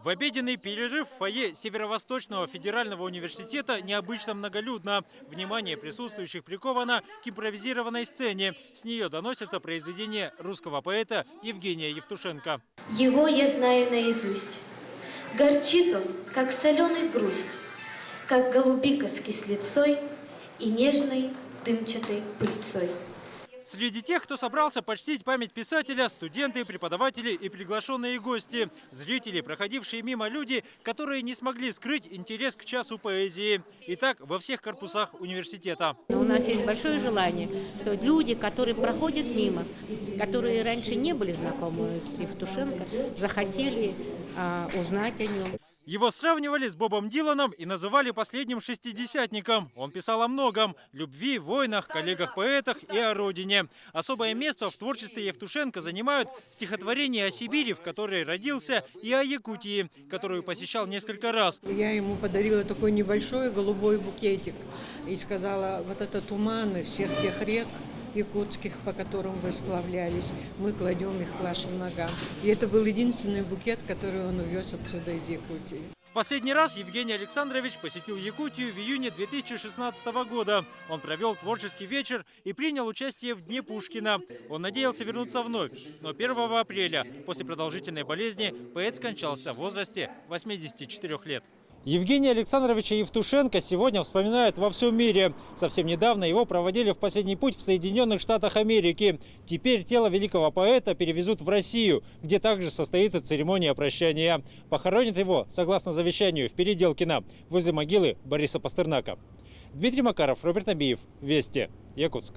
В обеденный перерыв в фойе Северо-Восточного федерального университета необычно многолюдно. Внимание присутствующих приковано к импровизированной сцене. С нее доносятся произведения русского поэта Евгения Евтушенко. Его я знаю наизусть. Горчит он, как соленый грусть, как голубика с кислицой и нежной дымчатой пыльцой. Среди тех, кто собрался почтить память писателя, студенты, преподаватели и приглашенные гости. Зрители, проходившие мимо люди, которые не смогли скрыть интерес к часу поэзии. И так во всех корпусах университета. У нас есть большое желание, что люди, которые проходят мимо, которые раньше не были знакомы с Евтушенко, захотели узнать о нем. Его сравнивали с Бобом Диланом и называли последним шестидесятником. Он писал о многом – любви, войнах, коллегах-поэтах и о родине. Особое место в творчестве Евтушенко занимают стихотворения о Сибири, в которой родился, и о Якутии, которую посещал несколько раз. Я ему подарила такой небольшой голубой букетик и сказала: вот это туманы всех тех рек якутских, по которым вы сплавлялись, мы кладем их к вашим ногам. И это был единственный букет, который он увез отсюда из Якутии. В последний раз Евгений Александрович посетил Якутию в июне 2016 года. Он провел творческий вечер и принял участие в Дне Пушкина. Он надеялся вернуться вновь, но 1 апреля после продолжительной болезни поэт скончался в возрасте 84 лет. Евгения Александровича Евтушенко сегодня вспоминают во всем мире. Совсем недавно его проводили в последний путь в Соединенных Штатах Америки. Теперь тело великого поэта перевезут в Россию, где также состоится церемония прощания. Похоронят его, согласно завещанию, в Переделкино, возле могилы Бориса Пастернака. Дмитрий Макаров, Роберт Набиев. Вести. Якутск.